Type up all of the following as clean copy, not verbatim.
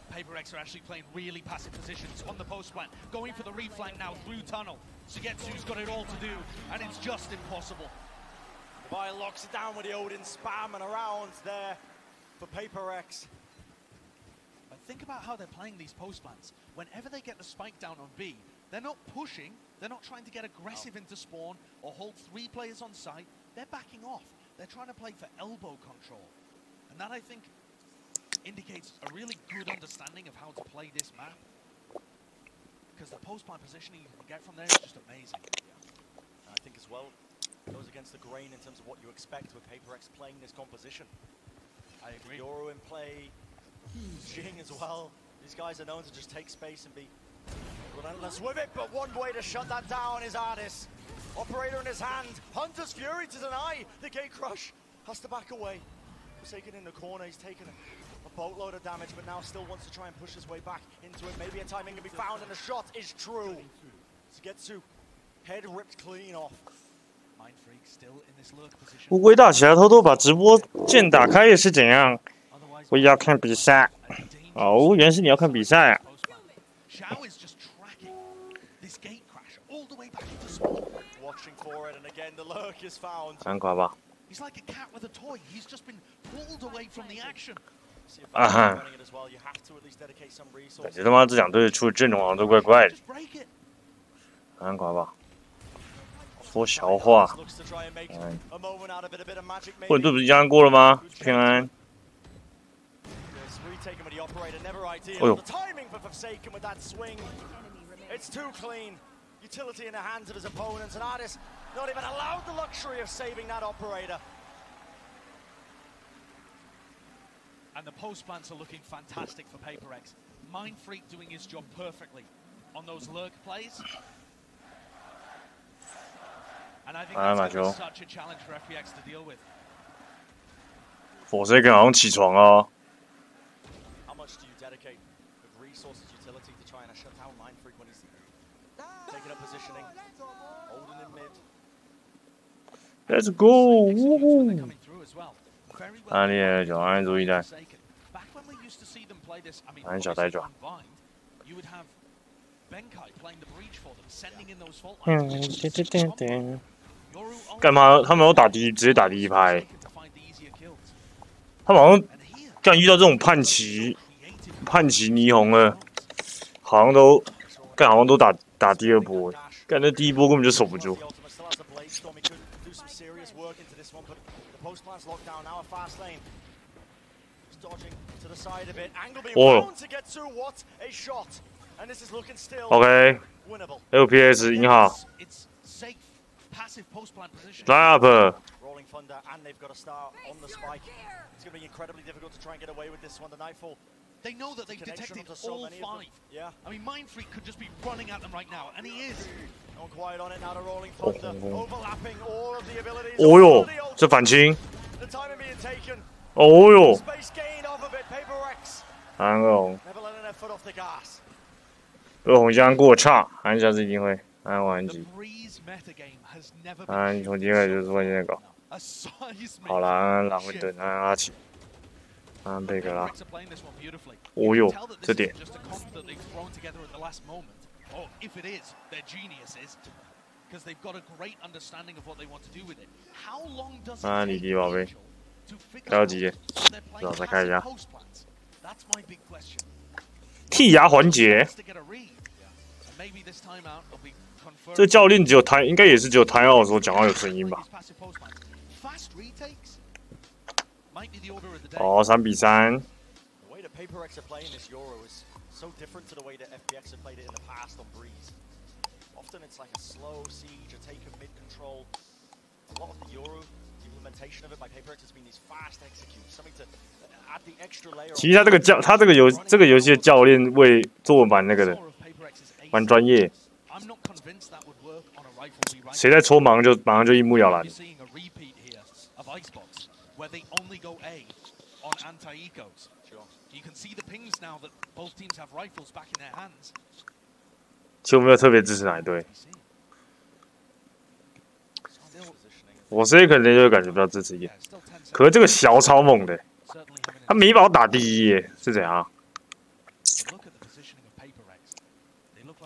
PaperX are actually playing really passive positions on the post plant, going for the reflank now through tunnel. Sugetsu's got it all to do, and it's just impossible. Vile locks it down with the Odin spam and around there for PaperX. But think about how they're playing these post plants. Whenever they get the spike down on B, they're not pushing, they're not trying to get aggressive into spawn or hold 3 players on site. They're backing off. They're trying to play for elbow control. And that, I think, indicates a really good understanding of how to play this map. Because the post plant positioning you can get from there is just amazing. Yeah. And I think as well, goes against the grain in terms of what you expect with PaperX playing this composition. I agree. Yoru in play, Jing as well. These guys are known to just take space and be relentless with it, but one way to shut that down is Ardis. Operator in his hand, Hunter's Fury to deny the gate crush. Has to back away. Forsaken in the corner, he's taken a boatload of damage, but now still wants to try and push his way back into it. Maybe a timing can be found, and the shot is true. Sugetsu, head ripped clean off. Mind Freak still in this lurk position. 乌龟大侠偷偷把直播键打开也是怎样？我也要看比赛。哦，原来是你要看比赛啊！ 安垮吧。啊哈！感觉他妈这两队出的阵容好像都怪怪的。安垮吧。说小话。混队不是压过了吗？平安。 Oh, yo. It's too clean. Utility in the hands of his opponents, and Ardis not even allowed the luxury of saving that operator. And the post plants are looking fantastic for PaperX. Mind Freak doing his job perfectly on those lurk plays. And I think that's gonna be such a challenge for FPX to deal with. 火车哥好像起床哦。 Do you dedicate the resources utility to try and shut down Mind Freak when he's taking up positioning? Odin in mid. Let's go! Woohoo! 安利就安注意点。安小呆爪。干嘛？他们有打直接打第一拍。他们好像干遇到这种叛旗霓虹了，好像都打第二波，干那第一波根本就守不住。哦 ，OK，FPS 银号 ，Line up。 and they've got a star on the spike. It's going to be incredibly difficult to try and get away with this one. The Nightfall. They know that they've detected all 5. Yeah. I mean, Mind Freak could just be running at them right now, and he is. Going quiet on it now to Rolling Thunder, overlapping all of the abilities. 哦哟，这反清。 The timing being taken. 哦哟。 Space gain off of it. PaperX. 安红。 Never letting their foot off the gas. 二红将过差，安下次一定会安完击。安从今开始就是关键搞。 好了，安拉回等安阿奇，安贝克拉。哦哟，这点。啊，李迪宝贝，还有几节？让我再看一下。剔牙环节。这教练只有台，应该也是只有台奥的时候讲话有声音吧？ 哦，3比3。其实他这个游戏的教练为做蛮那个的，蛮专业。谁在抽马上就一目了然。 where they only go A on anti-ecos. Sure. You can see the pings now that both teams have rifles back in their hands. 其实我没有特别支持哪一队，我这可能就感觉比较支持一点。可是这个小超猛的，他每一把都打第一耶，是怎样？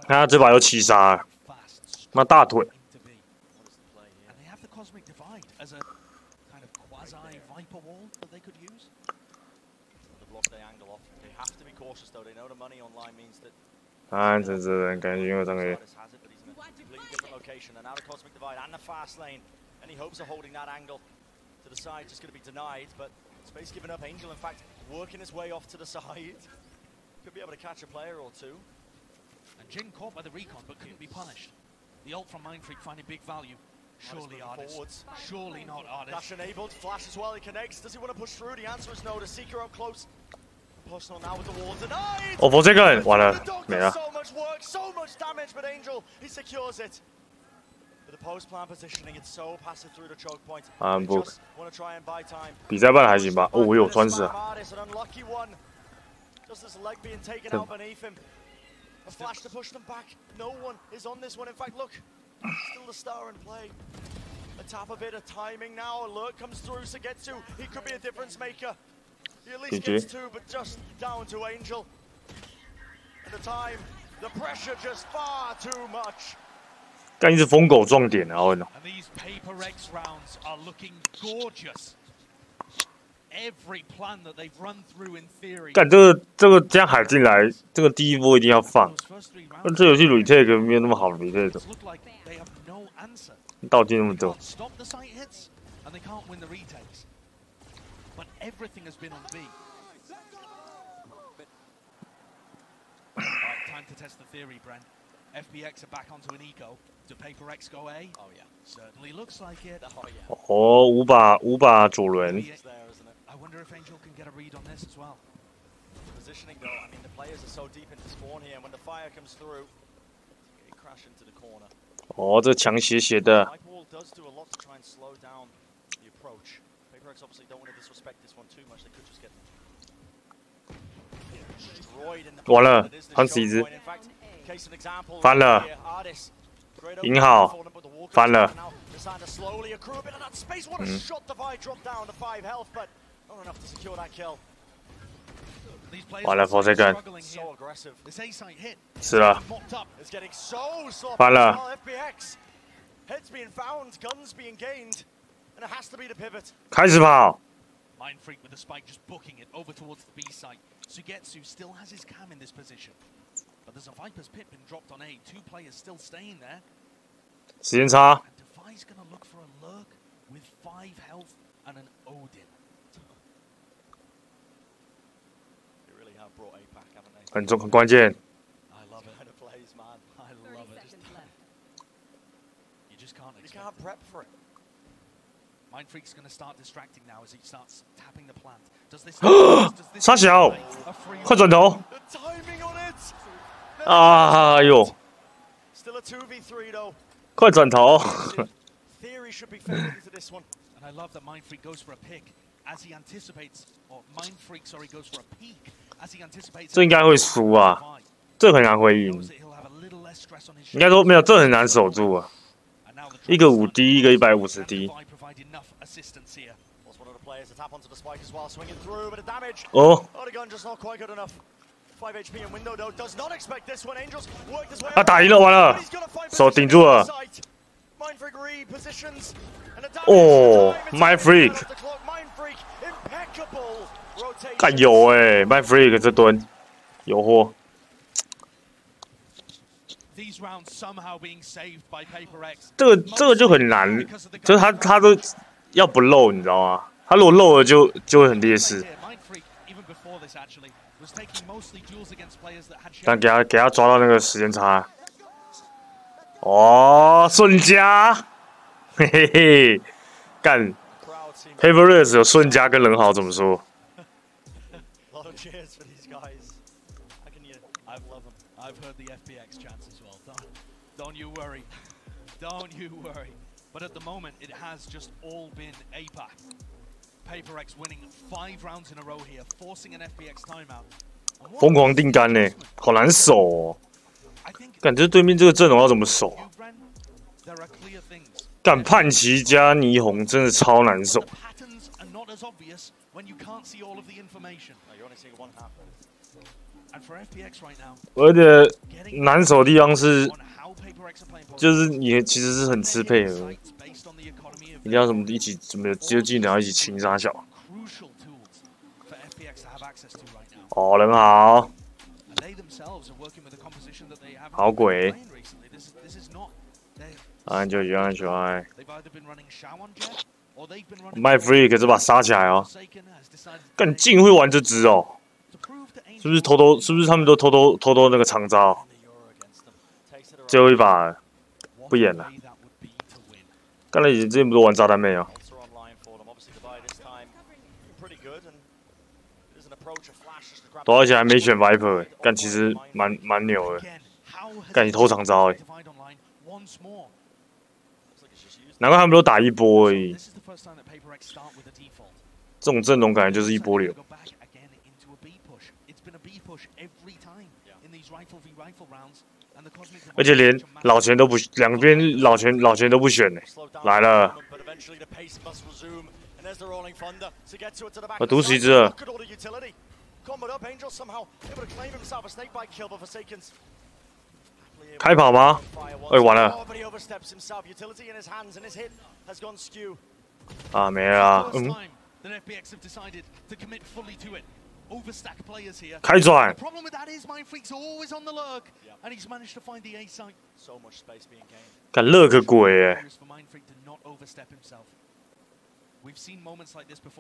看他这把又7杀了，妈大腿！ And they have the cosmic divide as a kind of quasi viper wall that they could use. To block the angle off. They have to be cautious though. They know the money online means that. 啊，真是感觉有这个。 Completely different location, and now the cosmic divide and the fast lane. Any hopes of holding that angle to the side just going to be denied, but space given up. Angel, in fact, working his way off to the side. Could be able to catch a player or two. And Jin caught by the recon, but couldn't be punished. The ult from Mindfreak finding big value. Surely Artist. Surely not Artist. Dash enabled, flash as well, he connects. Does he want to push through? The answer is no. The Seeker up close. Personal now with the wall denied. 哦，我这个人完了，没了。 So much work, so much damage, but Angel, he secures it. With the post plan positioning, it's so passive through the choke point. 啊不， Just want to try and buy time. 比赛办的还行吧？哦，我有穿刺啊。 An unlucky one. Just his leg being taken out beneath him. A flash to push them back. No one is on this one. In fact, look, still the star in play. A tap a bit of timing now. Alert comes through. Sugetsu, he could be a difference maker. He at least gets two, but just down to Angel. And the time, the pressure just far too much. 干一只疯狗撞点啊！我操！ And these Paper X rounds are looking gorgeous. Every plan that they've run through in theory. 干这个这样海进来，这个第一波一定要放。这游戏 retake 没有那么好 retake 的，道具那么多。 But everything has been on B. Time to test the theory, Brent. FPX are back onto an eco. Do Paper X go A? Oh yeah, certainly looks like it. Oh yeah. 哦，五把左轮。 I wonder if Angel can get a read on this as well. Positioning though, I mean the players are so deep into spawn here, and when the fire comes through, they crash into the corner. 哦，这强斜斜的。 Wall does do a lot to try and slow down the approach. Paper X obviously don't want to disrespect this one too much. They could just get destroyed in the. 完了，他死一只。 翻了，银好，翻了。完了 ，4 second， 死了，翻了。 开始跑。 Mindfreak with the spike just booking it over towards the B site. Sugetsu still has his cam in this position. But there's a Viper's pit been dropped on A. 2 players still staying there. 时间差。 And Defy's gonna look for a lurk with 5 health and an Odin. They really have brought A back, haven't they? 很关键。 I love it. Kind of plays, man. I love it. You just can't expect. You can't prep for it. Mindfreak's gonna start distracting now as he starts tapping the plant. Does this? 傻小，快转头！啊哟！快转头！ And I love that Mindfreak goes for a pick as he anticipates, or Mindfreak, sorry, goes for a peek as he anticipates. 这应该会输啊，这很难会赢。应该说没有，这很难守住啊。一个5D， 一个150D。 哦。他打赢了，完了，手顶住了。哦 ，Mindfreak， 干有哎 ，Mindfreak 这蹲有货。 这个就很难，就是他都要不漏，你知道吗？他如果漏了就会很劣势。但给他抓到那个时间差。哦，顺家，嘿嘿嘿，干 ，Paper X 有顺家跟人好怎么说？ I've heard the FPX chants as well. Don't you worry. Don't you worry. But at the moment, it has just all been APAC. Paper X winning 5 rounds in a row here, forcing an FPX timeout. 疯狂定杆呢，好难守哦。感觉对面这个阵容要怎么守啊？干叛旗加霓虹真的超难守。而且难守的地方是，就是你其实是很吃配合，一定要什么一起怎么接近，然后一起清杀小。哦，人好，好鬼，安全球安全球，卖 free 可是把他杀起来哦。干，你竟会玩这只哦？是不是偷偷？是不是他们都偷偷那个长招？最后一把不演了。刚才以前之前不是玩炸弹妹啊？多而且还没选 Viper， 干其实蛮牛的。干你偷长招哎！难怪他们都打一波而已。这种阵容感觉就是一波流。而且连老钱都不，两边老钱都不选呢。来了，我毒死一只了。开跑吗？哎，完了。啊，没了啊。嗯。开转。敢乐个鬼哎！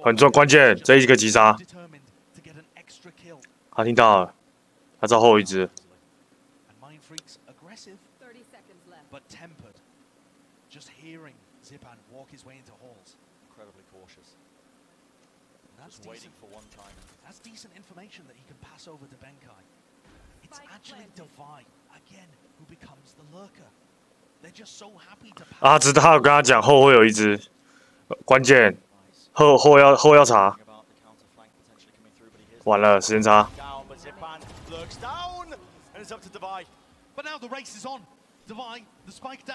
很重关键，这一个击杀。他听到了，他找后一只。That's decent information that he can pass over to Benkai. It's actually Divide again who becomes the lurker. They're just so happy to. 啊，知道，跟他讲后会有一只，关键后要查。完了，时间差。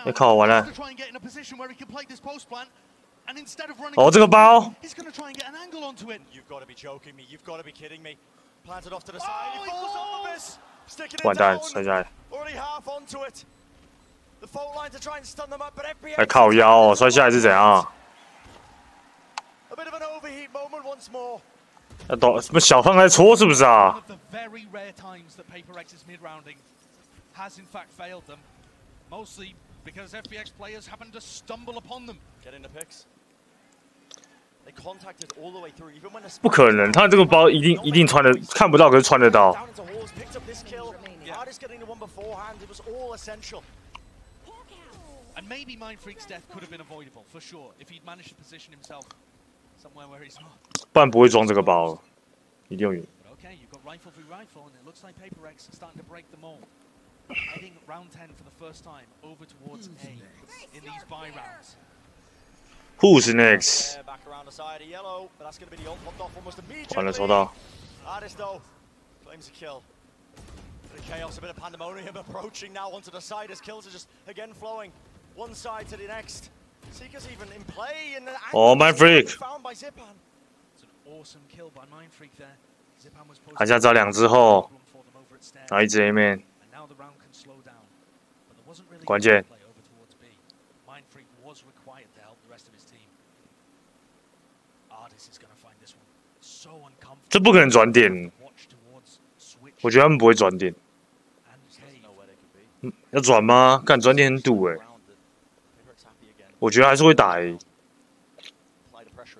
要靠完了。哦，这个包。完蛋，摔下来。还靠腰哦，摔下来是怎样？那懂什么小胖在搓是不是啊？不可能，他这个包一定穿的，看不到可是穿得到。不然不会装这个包，一定有。Who's next？ 完了，抽到。Chaos, a bit of pandemonium approaching now onto the side as kills are just again flowing one side to the next. Seeker's even in play in the oh, Mindfreak found by Zipan. It's an awesome kill by Mindfreak there. Zipan was 好像找两只后，然后一只 A 面。关键。这不可能转点，我觉得他们不会转点。要转吗？干转点很堵哎，我觉得还是会打哎。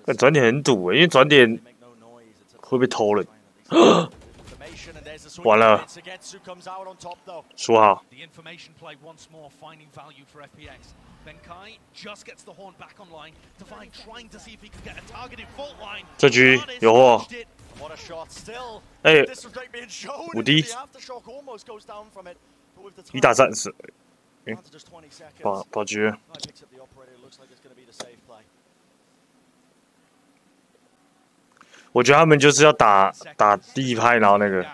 干转点很堵哎，因为转点会被偷了。完了，说好。这局有货。哎，5D， 1打3是，保局。我觉得他们就是要打第一拍，然后那个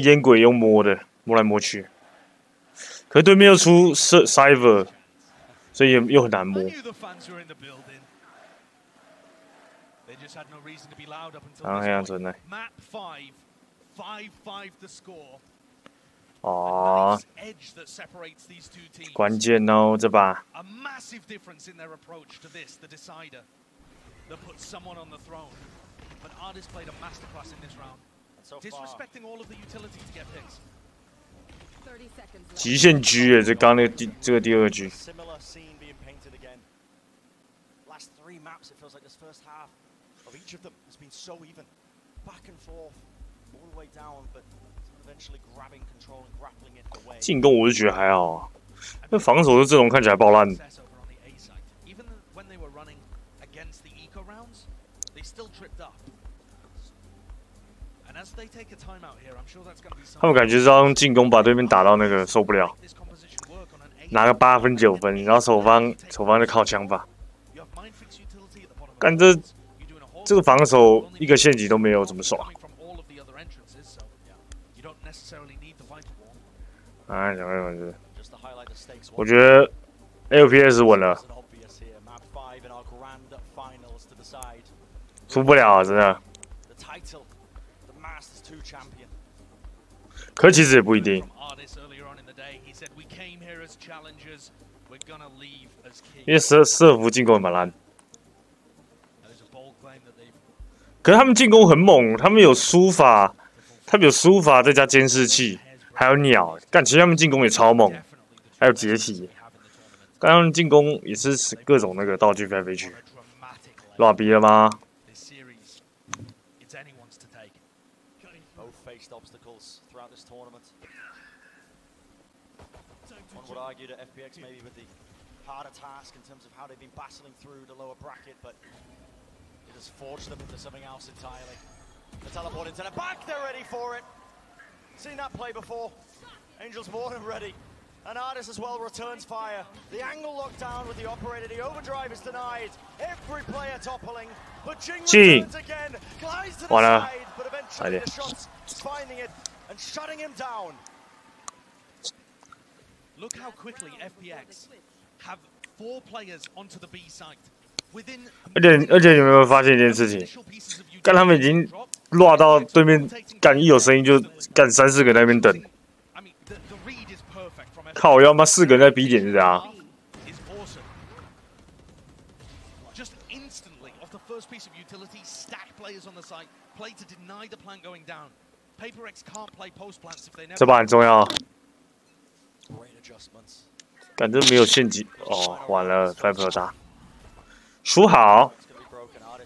烟鬼用摸的，摸来摸去。可是对面又出 Cyber， 所以又很难摸。刚黑暗存在。哦，关键哦，这把。极限狙耶，这刚那个这个第二狙。进攻我是觉得还好啊，那防守的阵容看起来爆烂。他们感觉是要用进攻把对面打到那个受不了，拿个8分9分，然后守方就靠枪法。干这个防守一个陷阱都没有，怎么守啊？哎，讲完是，我觉得 FPS 稳了，输不了啊，真的。可其实也不一定，因为瑟夫进攻也蛮烂。可是他们进攻很猛，他们有书法，再加监视器，还有鸟。但其实他们进攻也超猛，还有解体。刚刚进攻也是各种那个道具飞来飞去，乱逼了吗？ Would argue that FPX maybe with the harder task in terms of how they've been battling through the lower bracket, but it has forged them into something else entirely. The teleport into the back, they're ready for it. Seen that play before. Angel's more than ready. And Artis as well returns fire. The angle locked down with the operator. The overdrive is denied. Every player toppling. But Jing returns again. Glides to the side, but eventually the shots finding it and shutting him down. Look how quickly FPX have 4 players onto the B site. 而且你有没有发现一件事情？干他们已经落到对面，干一有声音就干3、4个在那边等。靠，要妈4个人在 B 点是啊。这把很重要。 感觉没有陷阱哦，完了 ，Viper 打，输好，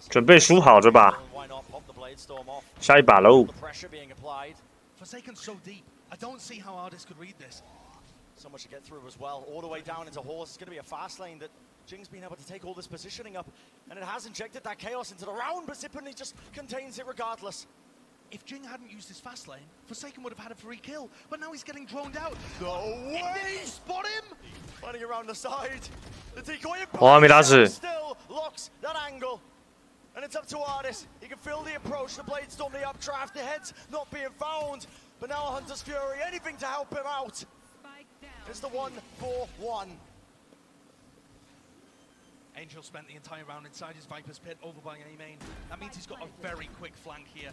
准备输好这把，下一把喽。So much to get through as well, all the way down into horse. It's going to be a fast lane that Jing's been able to take all this positioning up, and it has injected that chaos into the round, but Zippany just contains it regardless. If Jing hadn't used his fast lane, Forsaken would have had a free kill, but now he's getting droned out. No way! Did he spot him? Running around the side. The decoy still locks that angle. And it's up to Artis. He can feel the approach, the blade storm, the updraft, the head's not being found. But now Hunter's Fury, anything to help him out. It's the 1-4-1. Angel spent the entire round inside his Viper's pit, over by A main. That means he's got a very quick flank here.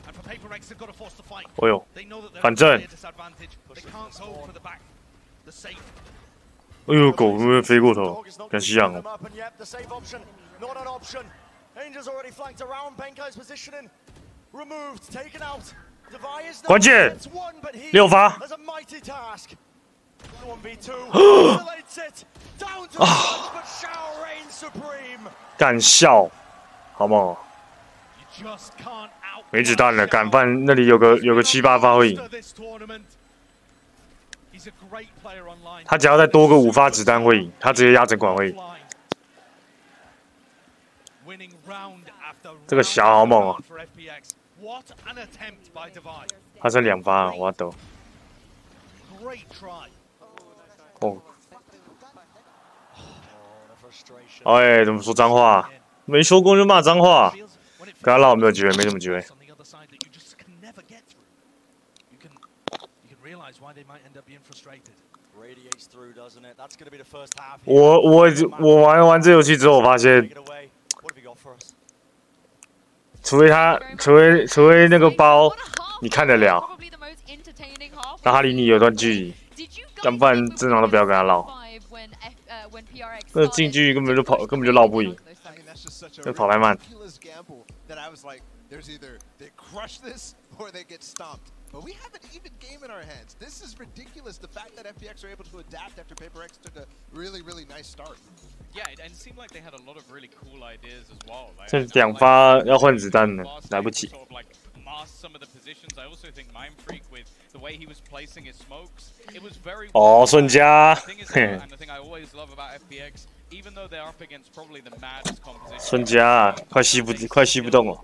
And for Paper X, they've got to force the fight. They know that they're at a disadvantage. They can't go for the back. The safe. 哎呦，狗会不会飞过头？敢吸氧哦！ The safe option, not an option. Angel's already flanked around. Benkai's positioning removed, taken out. 关键6发。敢笑，好不好？没子弹了，敢犯那里有个7、8发会赢。他只要再多个5发子弹会赢，他直接压整管会赢。这个小好猛啊！他剩2发，我懂。哦。哎，怎么说脏话？没说过就骂脏话。跟他唠没有机会，没什么机会。我玩完这游戏之后，我发现除非那个包你看得了，那他离你有段距离，要不然正常都不要跟他唠。那近距离根本就绕不赢，就跑太慢。But we have an even game in our hands. This is ridiculous. The fact that FPX are able to adapt after PaperX took a really nice start. Yeah, and it seemed like they had a lot of really cool ideas as well. 这2发要换子弹了，来不及。 哦，顺家，嘿，顺家，快吸不动了。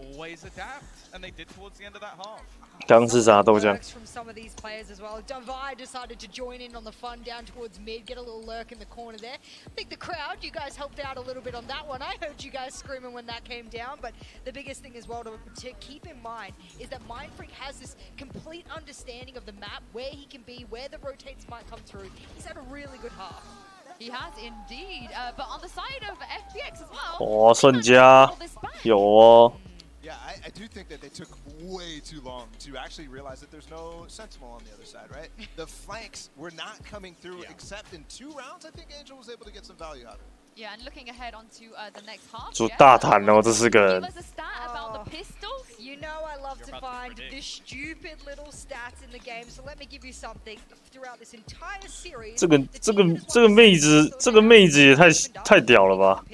刚是啥豆浆？ from some of these players as well. Divide decided to join in on the fun down towards mid, get a little lurk in the corner there. I think the crowd, you guys helped out a little bit on that one. I heard you guys screaming when that came down, but the biggest thing as well to keep in mind is that Mindfreak has this complete understanding of the map, where he can be, where the rotates might come through. He's had a really good half. He has indeed, but on the side of FPX as well. 哦，顺家有哦。 Yeah, I do think that they took way too long to actually realize that there's no Sentinel on the other side, right? The flanks were not coming through except in 2 rounds. I think Angel was able to get some value out of it. Yeah, and looking ahead onto the next half. 主大谈哦，这4个人。 Give us a stat about the pistols. You know I love to find the stupid little stats in the game, so let me give you something. Throughout this entire series, 这个妹子也太屌了吧！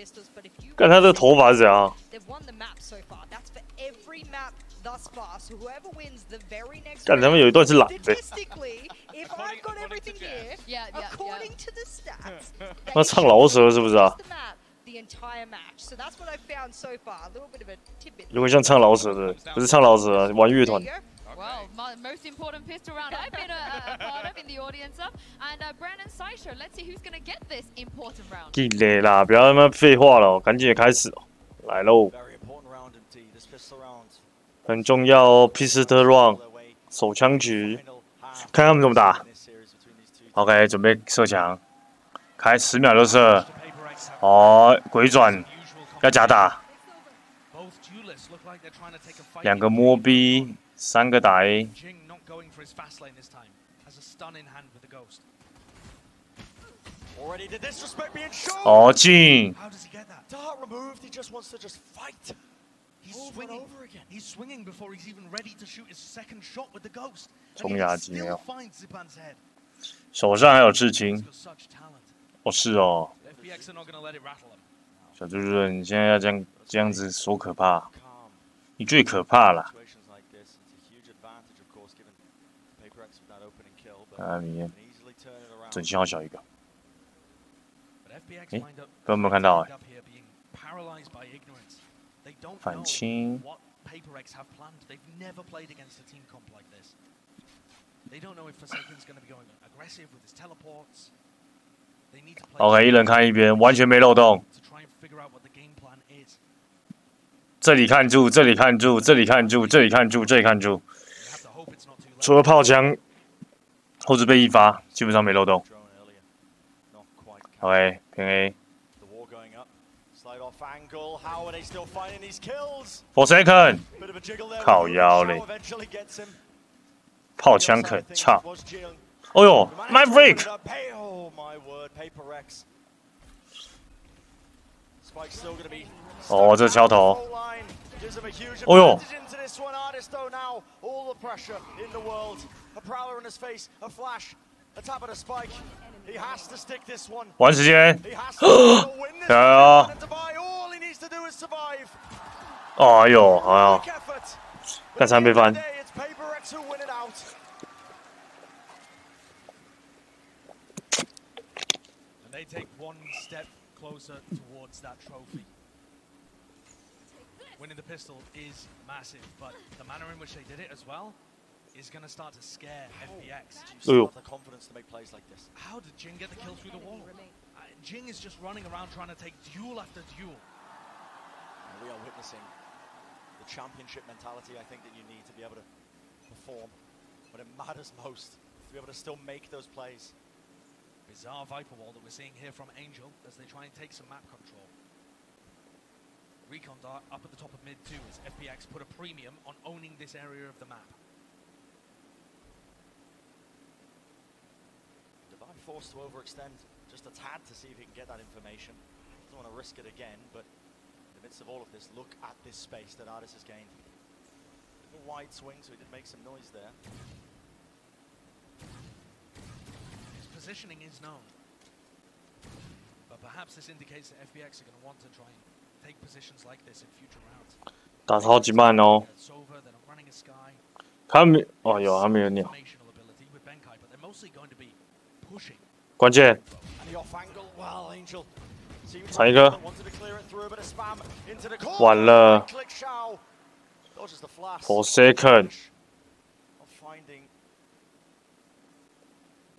看她的头发是怎样？ They've won the map so far. That's for every map thus far. So whoever wins the very next 干他们有一段是懒的。 Statistically, if I've got everything here, according to the stats, 那唱老舌是不是啊？ the entire match. So that's what I've found so far. A little bit of a tidbit. 如果像唱老舌的，不是唱老舌啊，玩乐团。 Well, most important pistol round I've been a part of in the audience, and Brandon Sideshow. Let's see who's gonna get this important round. 够累啦，不要他妈废话了，赶紧开始哦，来喽！很重要哦 ，Pistol Round， 手枪局，看他们怎么打。OK， 准备射墙，开10秒就射。哦，鬼转，要假打。2个摸 B。 3个打 A， 哦进， 冲牙机没有，手上还有刺青，哦是哦，小猪猪，你现在要这样子说可怕，你最可怕了。 啊，里面整信号小一个。诶，不有没有看到？反清。OK， 一人看一边，完全没漏洞。这里看住，这里看住，这里看住，这里看住，这里看住。除了炮枪。 后置被1发，基本上没漏洞。OK， 偏 A。4 second， 靠腰嘞！炮枪肯差。哦呦 ，My freak！ 哦，这敲头。哦呦！ 玩时间，加油！哎呦，哎呦，干3倍翻。Winning the pistol is massive, but the manner in which they did it as well is going to start to scare FPX. The confidence to make plays like this. How did Jing get the kill through the wall? Jing is just running around trying to take duel after duel. And we are witnessing the championship mentality, I think, that you need to be able to perform when it matters most, to be able to still make those plays. Bizarre Viper wall that we're seeing here from Angel as they try and take some map control. Recon dart up at the top of mid too, as FPX put a premium on owning this area of the map. Divine forced to overextend just a tad to see if he can get that information. Doesn't want to risk it again, but in the midst of all of this, look at this space that Artis has gained. A wide swing, so he did make some noise there. His positioning is known, but perhaps this indicates that FPX are going to want to try and take positions like this in future rounds. 打超级慢哦。 It's over, they're not running a sky. 他没哦有他没有鸟， Formational ability with Benkai, but they're mostly going to be pushing. 关键 And the off angle, well, Angel. 踩一个， Wanted to clear it through, but a spam into the corner. 完了 Click Shao. Dodges the flash. For second. Of finding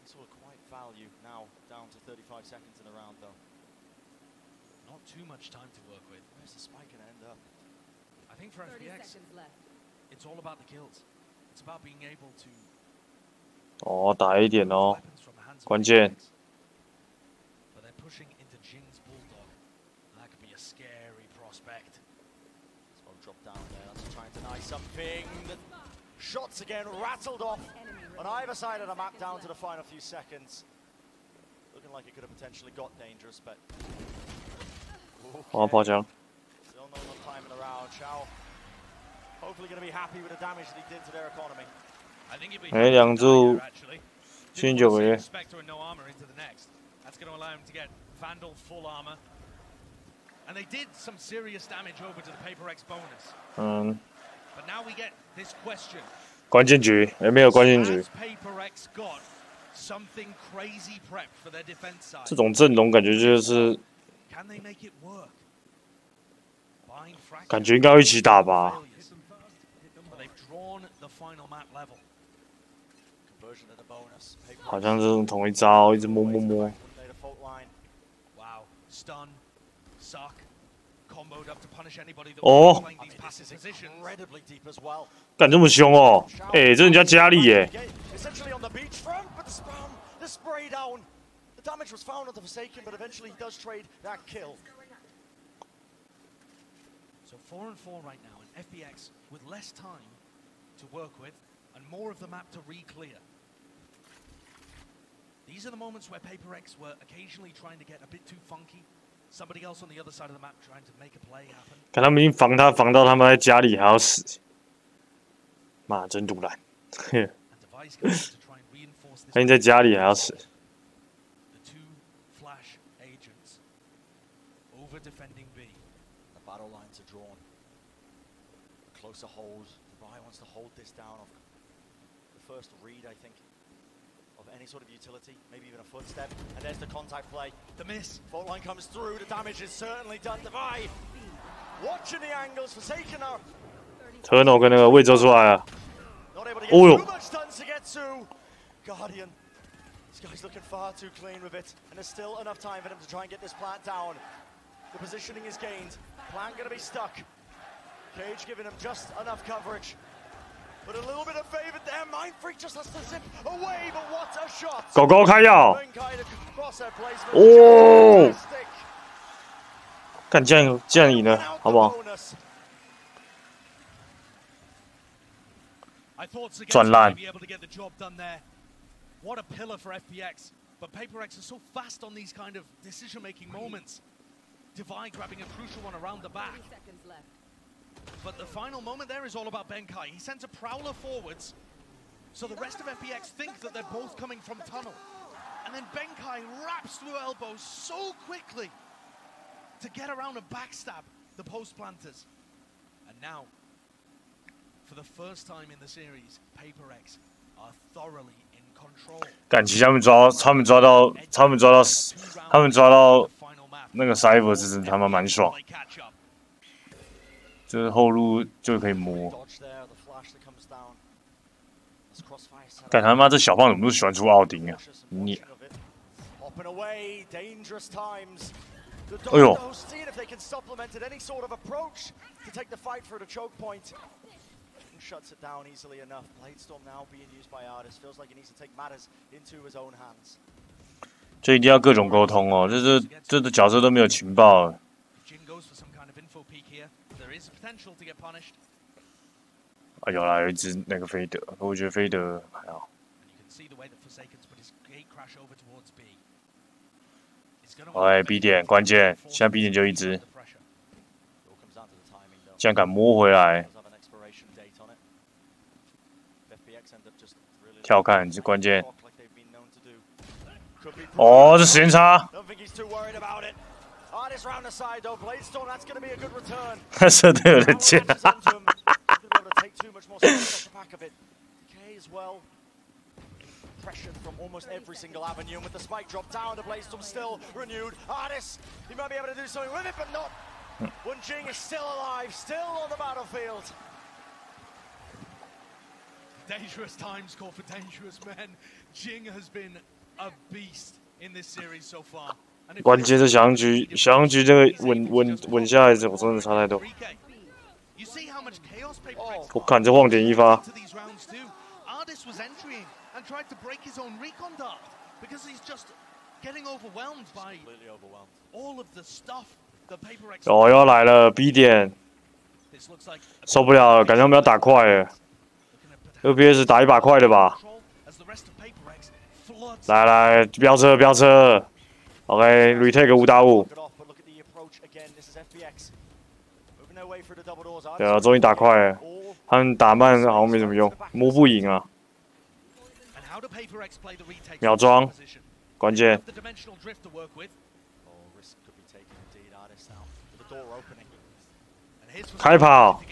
sort of quite value now, down to 35 seconds in the round though. Not too much time to work with. Where's the spike gonna end up? I think for FPX, it's all about the kills. It's about being able to 哦打一点哦， weapons from the hands of 关键 FPX. But they're pushing into Jing's Bulldog. That could be a scary prospect. Smoke drop down there, that's trying to deny something. The shots again rattled off on either side of the map down to the final few seconds. Looking like it could have potentially got dangerous, but 我要爆枪， still not enough time in the round. Shao hopefully going to be happy with the damage that he did to their economy. I think he'd be 哎两注 actually. 79个月， Spectre and no armor into the next. That's going to allow him to get Vandal full armor. And they did some serious damage over to the Paper X bonus. 嗯， But now we get this question. 关键局也没有关键局 Has， Paper X got something crazy prepped for their defense side? 这种阵容感觉就是 Can they make it work? Buying fractures 感觉应该要一起打吧。 failures. But they've drawn the final map level. Conversion of the bonus. Paper 好像这种同一招，一直摸摸摸。 Made a fault line. Wow. Stun. Suck. Comboed up to punish anybody that Oh. was playing these passive positions. Incredibly deep as well. 干这么凶哦！哎，这人家家里耶， Essentially on the beachfront, but the spam, the spray down. The damage was found on the Forsaken, but eventually he does trade that kill. So 4-4 right now, and FPX with less time to work with and more of the map to re-clear. These are the moments where Paper X were occasionally trying to get a bit too funky. Somebody else on the other side of the map trying to make a play happen. 看他们已经防他防到他们在家里还要死，妈真毒烂，嘿， And Device goes in to try and reinforce this. 他已经在家里还要死。 The two Flash agents over defending B. The battle lines are drawn. A closer hold. Dubai wants to hold this down off the first read, I think, of any sort of utility, maybe even a footstep. And there's the contact play. The miss. Fault line comes through. The damage is certainly done. Dubai watching the angles, Forsaken are Turno 跟那个魏州出来了， not able to get Oh, too much stuns to get to Guardian. This guy's looking far too clean with it, and there's still enough time for them to try and get this plant down. The positioning is gained. Plant gonna be stuck. Cage giving him just enough coverage. But a little bit of favor there. Mind Freak just has to zip away, but what a shot! 狗狗开药， Benkai, the crosshair placement. 哦 Fantastic. 干这样赢了， Out 好 the 不好？ bonus. I thought Sagacious 转烂 may be able to get the job done there. What a pillar for FPX. But Paper X are so fast on these kind of decision-making moments. Divide grabbing a crucial one around the back. But the final moment there is all about Benkai. He sends a prowler forwards, so the rest of FPX think that they're both coming from tunnel. And then Benkai wraps through elbows so quickly to get around and backstab the post planters. And now, for the first time in the series, Paper X are thoroughly in control. 感情他们抓到那个 Cypher 是他们蛮爽， They catch up. 就是后路就可以摸。 Dodge there, the flash that comes down. As Crossfire set up. 干他妈这小胖怎么都喜欢出奥丁啊？ 你 Hopping away, dangerous times. The Oh, yeah. Dominoes seeing if they can supplement it, any sort of approach to take the fight for the choke point. And shuts it down easily enough. Bladestorm now being used by Artis. Feels like he needs to take matters into his own hands. 这一定要各种沟通哦，这的角色都没有情报。 Jin goes for some kind of 啊，有啦，有一只那个菲德，我觉得菲德还好。哎 ，B 点关键，现在 B 点就一只，竟然敢摸回来，跳看是关键。哦，这时间差。他射队友的箭。Pressure from almost every single avenue, and with the spike drop down, the Bladestorm still renewed. Artis, he might be able to do something with it, but not when Jing is still alive, still on the battlefield. Dangerous times call for dangerous men. Jing has been a beast in this series so far. 关键是小羊局这个稳下来之后，真的差太多。我看这晃点一发。And tried to break his own recon dart because he's just getting overwhelmed by all of the stuff the Paper X. 哦，要来了 B 点，受不了了，感觉我们要打快了。FPS 打一把快的吧。来，飙车飙车。OK， retake 5打5。对啊，终于打快了。他们打慢好像没什么用，摸不赢啊。秒装，关键。开跑。What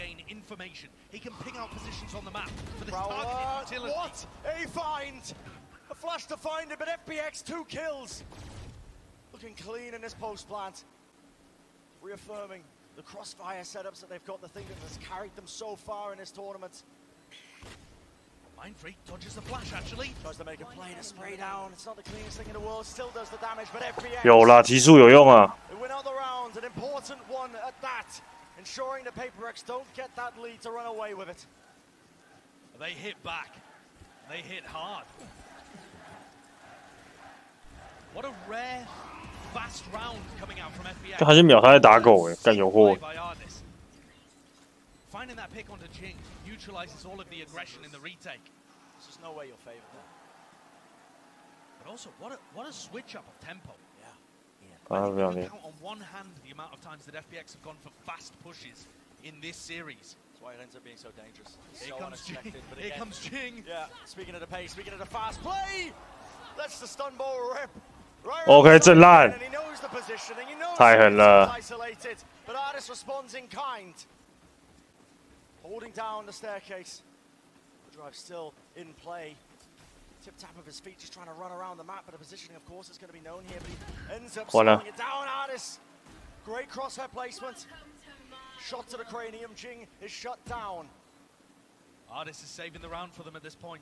a find! A flash to find it, but FPX 2 kills. Looking clean in this post plant. Reaffirming the crossfire setups that they've got, the thing that has carried them so far in this tournament. Mindfreak dodges the flash actually. Tries to make a play to spray down. It's not the cleanest thing in the world. Still does the damage, but FPX. 有啦，提速有用啊。They win out the round, an important one at that, ensuring the PaperX don't get that lead to run away with it. They hit back. They hit hard. What a rare, fast round coming out from FPX. 这还是秒他在打狗哎，干有货。Finding that pick onto Jing neutralizes all of the aggression in the retake. There's just no way you'll favor that. But also, what a switch up of tempo. Yeah. I think you can count on one hand the amount of times that FPX have gone for fast pushes in this series. That's why it ends up being so dangerous. Here comes Jing. Here comes Jing. Yeah, speaking of the pace, speaking of the fast play, lets the stun ball rip. OK， 震烂。 And he knows the positioning. He knows 太狠了。 isolated, but Artis responds in kind. Holding down the staircase. The drive still in play. Tip tap of his feet, just trying to run around the map, but the positioning, of course, is going to be known here. But he ends up slowing it down. Artis, great crosshair placement. Shot to the cranium. Jing is shut down. Artis is saving the round for them at this point.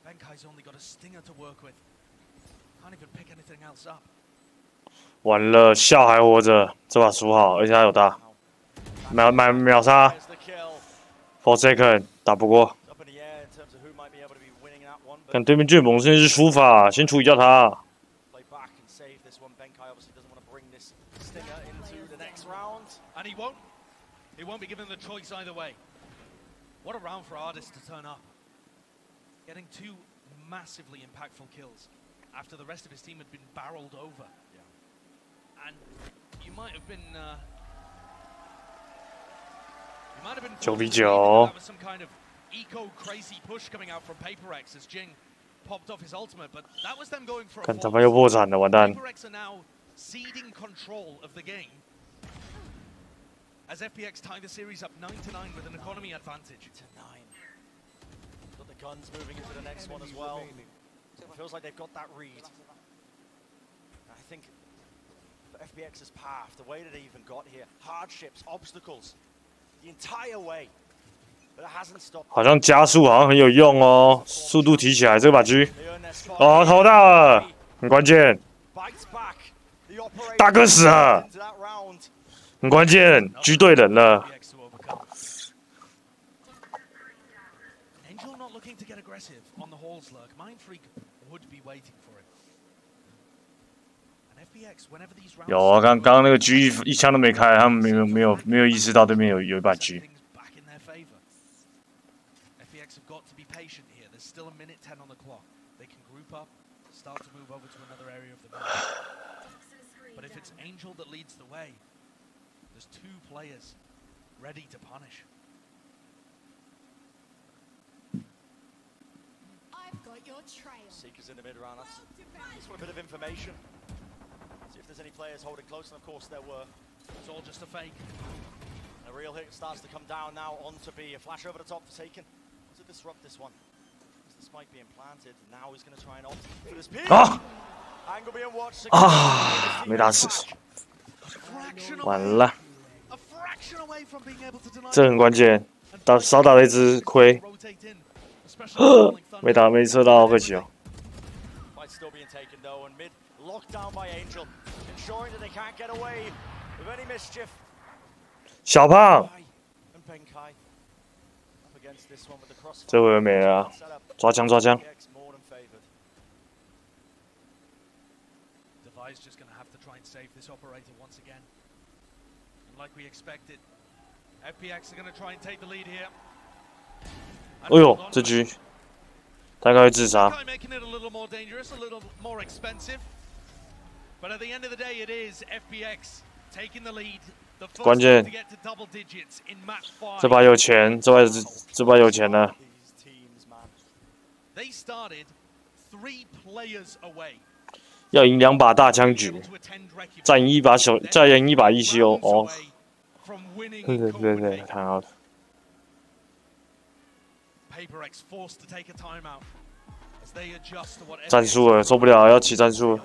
Benkai's only got a stinger to work with. Can't even pick anything else up. 完了，笑还活着，这把输好，而且还有大，秒杀。4 second 打不过。看对面最猛是输法，先处理掉他。And he won't be given the choice either way. What a round for Artis to turn up. Getting 2 massively impactful kills after the rest of his team had been barreled over. Yeah. And you might have been 9v9。 That was some kind of eco-crazy push coming out from PaperX as Jing popped off his ultimate, but that was them going for a 看他们又破产了，完蛋。 PaperX are now ceding control of the game as FPX tie the series up 9-9 with an economy advantage. 9. Got the guns moving into the next one as well. It feels like they've got that read. I think for FPX's path, the way that they even got here, hardships, obstacles, the entire way, but it hasn't stopped. 好像加速好像很有用哦，速度提起来这把狙。哦，投到了，很关键。大哥死了，很关键，狙对人了。 Angel not looking to get aggressive on the Halls lurk. Mindfreak would be waiting for it. And 有啊，刚刚那个 G 一枪都没开，他们没有意识到对面有一把 G。 FPX have got to be patient here. There's still a minute 10 on the clock. They can group up, start to move over to another area of the map. But if it's Angel that leads the way, there's two players ready to punish. I've got your trail. Seekers in the mid round. That's for a bit of information. See if there's any players holding close, and of course there were. It's all just a fake. A real hit starts to come down now onto B. A flash over the top for Taken. To disrupt this one. Is the spike being planted? Now he's going to try and opt for this peak. Angle being watched. 没打死，完了，这很关键，少打了一只亏，没射到，好可惜哦。 Fight still being taken though, and mid locked down by Angel, ensuring that they can't get away with any mischief. 小胖， And Benkai up against this one with the crossfire. 这回没了啊，抓枪抓枪。 Devi's just going to have to try and save this operator once again. And like we expected, FPX are going to try and take the lead here. 哎呦，这局大概会自杀。 Making it a little more dangerous, a little more expensive. But at the end of the day, it is FPX taking the lead. 关键，这把有钱，这把有钱了。 They started 3 players away. 要赢2把大枪局，再赢一把ECO哦。对，看好的。战术了，受不了，要起战术了。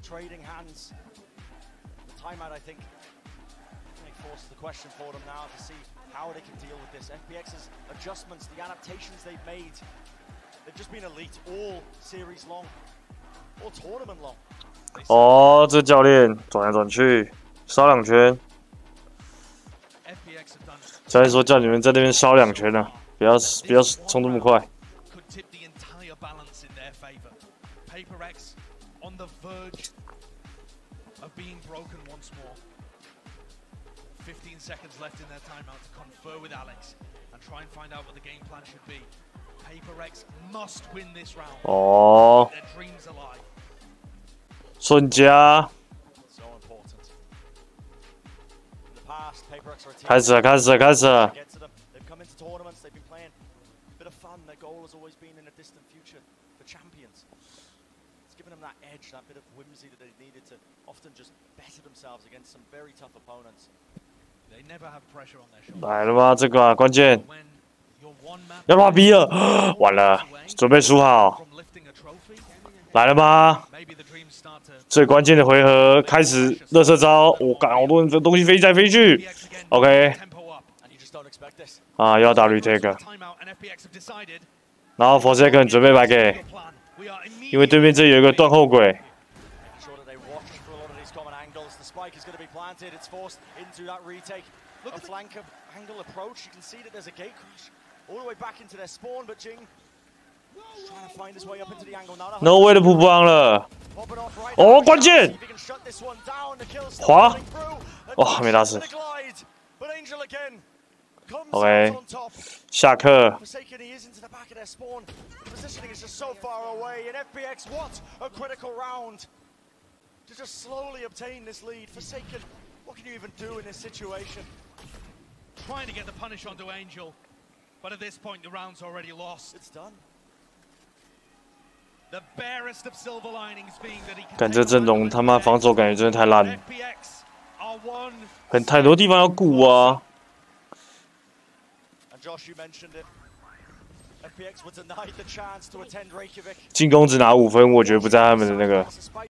Trading hands. The timeout, I think, forces the question for them now to see how they can deal with this. FPX's adjustments, the adaptations they've made, they've just been elite all series long, all tournament long. 哦，这教练转来转去，烧2圈。教练说叫你们在那边烧2圈啊，不要冲这么快。 On the verge of being broken once more. 15 seconds left in their timeout to confer with Alex and try and find out what the game plan should be. PaperX must win this round. Oh. Their dreams alive. 顺家。So important. In the past, PaperX are a team. 开始了。 They've come into tournaments. They've been playing a bit of fun. Their goal has always been in a distant future for champions. Giving them that edge, that bit of whimsy that they needed to often just better themselves against some very tough opponents. They never have pressure on their shoulders. 来了吗？这个啊，关键。要把他逼了，完了，准备输好。来了吗？最关键的回合开始，热射招，我干，好多人东西飞来飞去。OK。啊，又要打 retake。然后 Forsaken 准备摆给。 因为对面这有一个断后轨。No way 的瀑布昂了。哦，关键！滑！哇，没打死。OK， 下课。 Positioning is just so far away, and FPX wants a critical round to just slowly obtain this lead. Forsaken, what can you even do in this situation? Trying to get the punish onto Angel, but at this point the round's already lost. It's done. The barest of silver linings being that he. 感觉阵容他妈防守感觉真的太烂了，很太多地方要顾啊。 And Josh, you mentioned it. FPX were denied the chance to attend Reykjavik. 进攻只拿5分，我觉得不在他们的那个